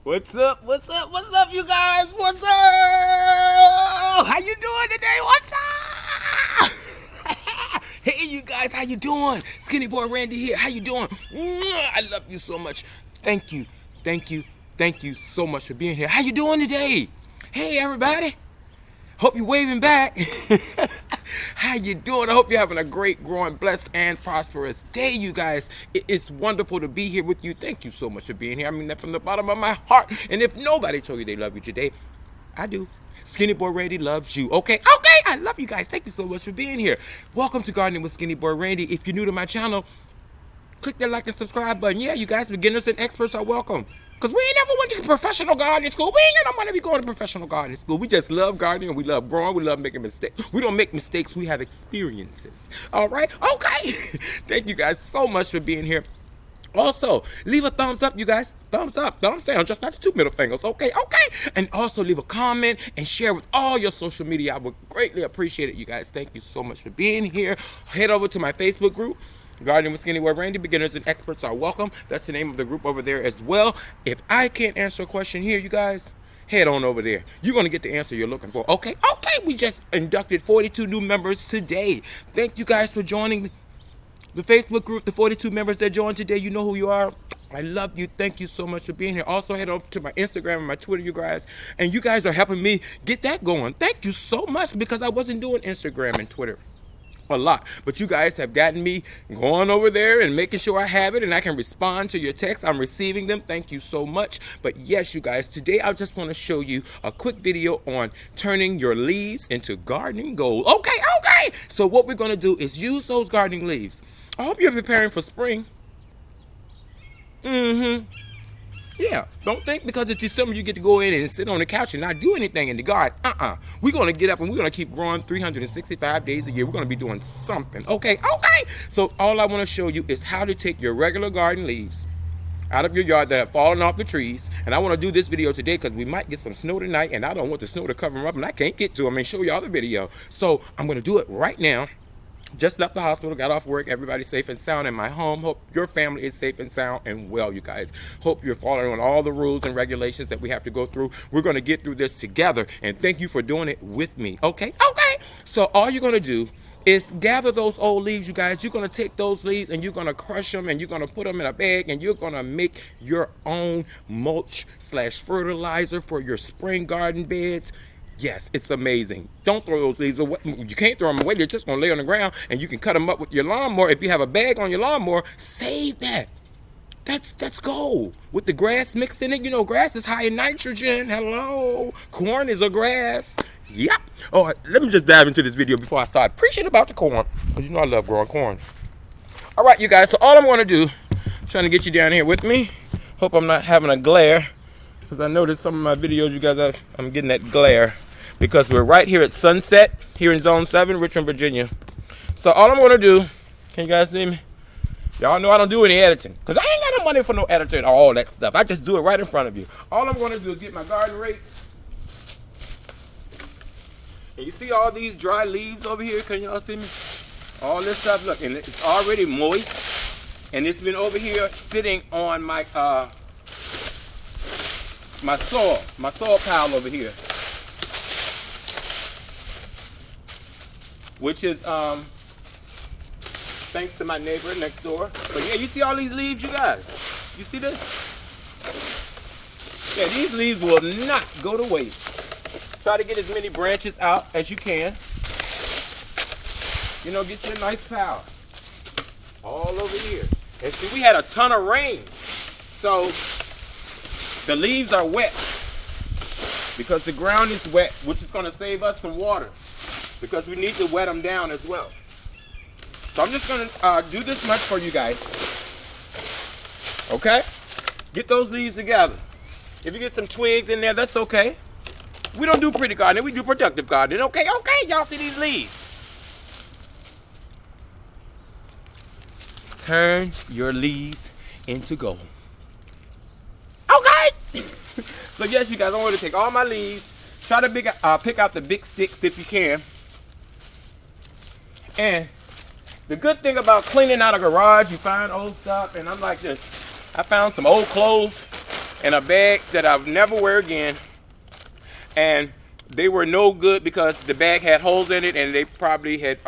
What's up? What's up? What's up, you guys? What's up? How you doing today? What's up? Hey, you guys, how you doing? Skinny Boy Randy here. How you doing? I love you so much. Thank you, thank you, thank you so much for being here. How you doing today? Hey, everybody. Hope you're waving back. How you doing? I hope you're having a great, growing, blessed, and prosperous day, you guys. It's wonderful to be here with you. Thank you so much for being here. I mean that from the bottom of my heart. And if nobody told you they love you today, I do. Skinny Boy Randy loves you. Okay, I love you guys. Thank you so much for being here. Welcome to Gardening with Skinny Boy Randy. If you're new to my channel, click that like and subscribe button. Yeah, you guys, beginners and experts are welcome. Because we ain't never went to professional gardening school. We ain't got no money to be going to professional gardening school. We just love gardening. We love growing. We love making mistakes. We don't make mistakes. We have experiences. All right? Okay. Thank you guys so much for being here. Also, leave a thumbs up, you guys. Thumbs up. Thumbs down. Just not the two middle fingers. Okay? And also leave a comment and share with all your social media. I would greatly appreciate it, you guys. Thank you so much for being here. Head over to my Facebook group. Gardening with SkinnyBoyRandy, beginners and experts are welcome. That's the name of the group over there as well. If I can't answer a question here, you guys, head on over there. You're going to get the answer you're looking for. Okay, we just inducted 42 new members today. Thank you guys for joining the Facebook group, the 42 members that joined today. You know who you are. I love you. Thank you so much for being here. Also, head over to my Instagram and my Twitter, you guys. And you guys are helping me get that going. Thank you so much, because I wasn't doing Instagram and Twitter a lot, but you guys have gotten me going over there and making sure I have it and I can respond to your texts. I'm receiving them. Thank you so much. But yes, you guys, today I just want to show you a quick video on turning your leaves into gardening gold. Okay. So what we're going to do is use those gardening leaves. I hope you're preparing for spring. Yeah, don't think because it's December you get to go in and sit on the couch and not do anything in the garden. We're going to get up and we're going to keep growing 365 days a year. We're going to be doing something. Okay. So all I want to show you is how to take your regular garden leaves out of your yard that have fallen off the trees. And I want to do this video today because we might get some snow tonight and I don't want the snow to cover them up and I can't get to them and show y'all the video. So I'm going to do it right now. Just left the hospital, got off work. Everybody's safe and sound in my home. Hope your family is safe and sound and well, you guys. Hope you're following all the rules and regulations that we have to go through. We're going to get through this together, and thank you for doing it with me. Okay. So all you're going to do is gather those old leaves, you guys. You're going to take those leaves and you're going to crush them and you're going to put them in a bag and you're going to make your own mulch / fertilizer for your spring garden beds. Yes, it's amazing. Don't throw those leaves away. You can't throw them away. They're just going to lay on the ground, and you can cut them up with your lawnmower. If you have a bag on your lawnmower, save that. That's gold. With the grass mixed in it. You know, grass is high in nitrogen. Hello. Corn is a grass. Yep. All right, let me just dive into this video before I start preaching about the corn, because you know I love growing corn. All right, you guys, so all I'm going to do, trying to get you down here with me. Hope I'm not having a glare, because I noticed some of my videos, you guys, I'm getting that glare. Because we're right here at sunset, here in Zone 7, Richmond, Virginia. So all I'm going to do, can you guys see me? Y'all know I don't do any editing. Because I ain't got no money for no editor and all that stuff. I just do it right in front of you. All I'm going to do is get my garden rake. And you see all these dry leaves over here? Can y'all see me? All this stuff, look, and it's already moist. And it's been over here sitting on my my soil pile over here. Which is, thanks to my neighbor next door. But yeah, you see all these leaves, you guys? You see this? Yeah, these leaves will not go to waste. Try to get as many branches out as you can. You know, get your nice pile. All over here. And see, we had a ton of rain. So, the leaves are wet. Because the ground is wet, which is going to save us some water. Because we need to wet them down as well. So I'm just going to do this much for you guys. Okay? Get those leaves together. If you get some twigs in there, that's okay. We don't do pretty gardening, we do productive gardening. Okay, y'all see these leaves. Turn your leaves into gold. Okay! So yes, you guys, I want to take all my leaves. Try to pick out the big sticks if you can. And the good thing about cleaning out a garage, you find old stuff, and I'm like this. I found some old clothes in a bag that I'll never wear again. And they were no good because the bag had holes in it and they probably had,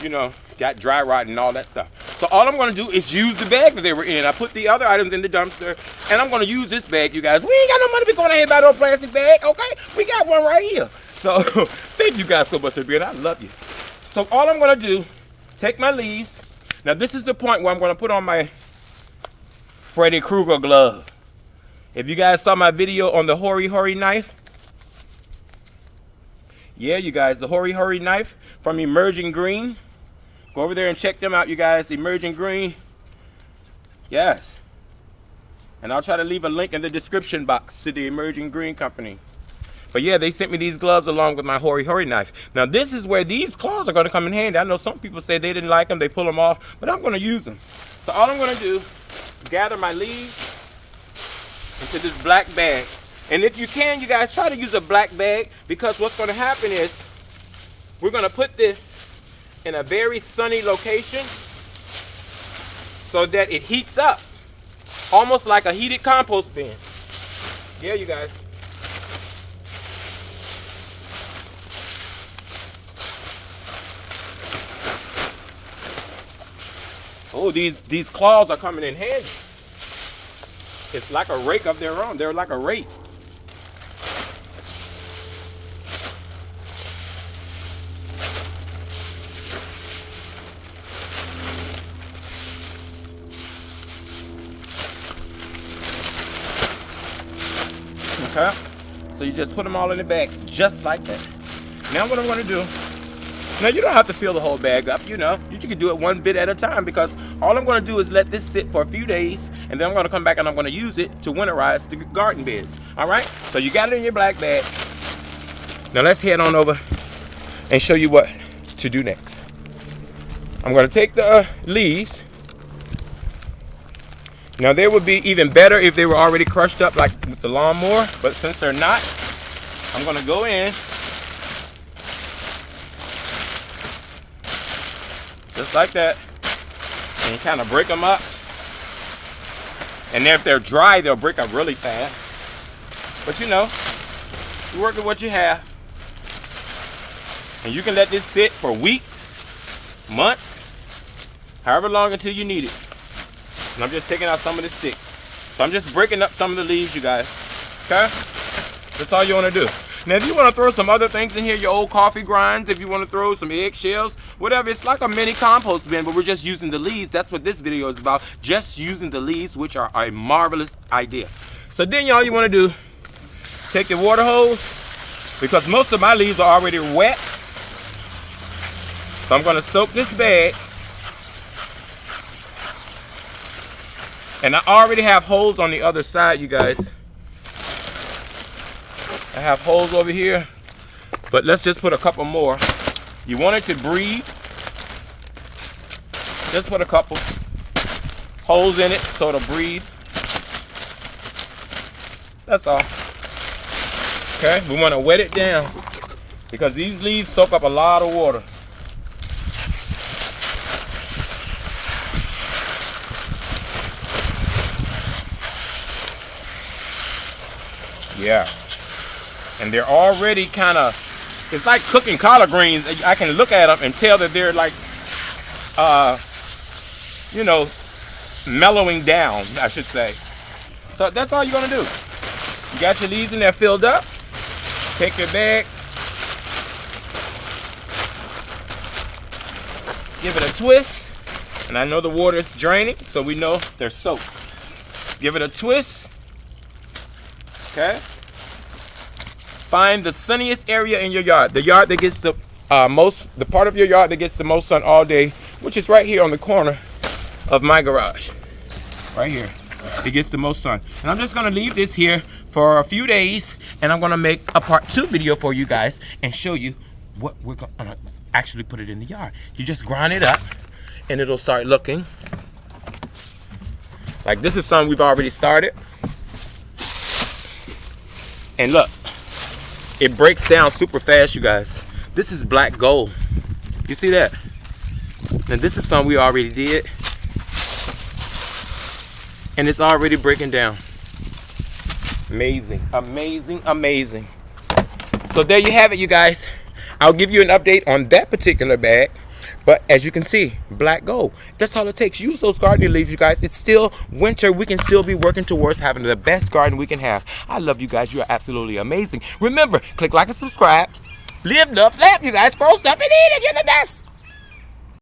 you know, got dry rot and all that stuff. So all I'm going to do is use the bag that they were in. I put the other items in the dumpster, and I'm going to use this bag, you guys. We ain't got no money to be going ahead and buy no plastic bag, okay? We got one right here. So thank you guys so much for being. I love you. So all I'm going to do, take my leaves. Now this is the point where I'm going to put on my Freddy Krueger glove. If you guys saw my video on the Hori knife, yeah, you guys, the Hori knife from Emerging Green. Go over there and check them out, you guys. Emerging Green. Yes. And I'll try to leave a link in the description box to the Emerging Green company. But yeah, they sent me these gloves along with my Hori knife. Now this is where these claws are going to come in handy. I know some people say they didn't like them, they pull them off, but I'm going to use them. So all I'm going to do is gather my leaves into this black bag. And if you can, you guys, try to use a black bag, because what's going to happen is we're going to put this in a very sunny location so that it heats up, almost like a heated compost bin. Yeah, you guys. Oh, these claws are coming in handy. It's like a rake of their own. They're like a rake. Okay, so you just put them all in the bag, just like that. Now what I'm going to do, now you don't have to fill the whole bag up, you know. You can do it one bit at a time, because all I'm going to do is let this sit for a few days, and then I'm going to come back and I'm going to use it to winterize the garden beds. All right, so you got it in your black bag. Now let's head on over and show you what to do next. I'm going to take the leaves. Now they would be even better if they were already crushed up like with the lawnmower, but since they're not, I'm going to go in just like that and kind of break them up. And then if they're dry, they'll break up really fast. But you know, you work with what you have. And you can let this sit for weeks, months, however long until you need it. And I'm just taking out some of the sticks. So I'm just breaking up some of the leaves, you guys. Okay? That's all you want to do. Now, if you want to throw some other things in here, your old coffee grinds, if you want to throw some eggshells, whatever, it's like a mini compost bin, but we're just using the leaves. That's what this video is about. Just using the leaves, which are a marvelous idea. So then, y'all, you want to do, take your water hose, because most of my leaves are already wet. So I'm going to soak this bag. And I already have holes on the other side, you guys. I have holes over here, but let's just put a couple more. You want it to breathe. Just put a couple holes in it so it'll breathe. That's all. Okay, we want to wet it down because these leaves soak up a lot of water. Yeah, and they're already kind of, it's like cooking collard greens. I can look at them and tell that they're like, you know, mellowing down, I should say. So that's all you're gonna do. You got your leaves in there filled up. Take your bag, give it a twist, and I know the water is draining, so we know they're soaked. Give it a twist. Okay. Find the sunniest area in your yard. The yard that gets the the part of your yard that gets the most sun all day, which is right here on the corner of my garage. Right here. It gets the most sun. And I'm just gonna leave this here for a few days, and I'm gonna make a part 2 video for you guys and show you what we're gonna actually put it in the yard. You just grind it up and it'll start looking like this. Is something we've already started. And look, it breaks down super fast, you guys. This is black gold. You see that? And this is something we already did. And it's already breaking down. Amazing, amazing, amazing. So there you have it, you guys. I'll give you an update on that particular bag. But as you can see, black gold. That's all it takes. Use those gardening leaves, you guys. It's still winter. We can still be working towards having the best garden we can have. I love you guys. You are absolutely amazing. Remember, click like and subscribe. Live, love, laugh, you guys. Grow stuff and eat it. You're the best.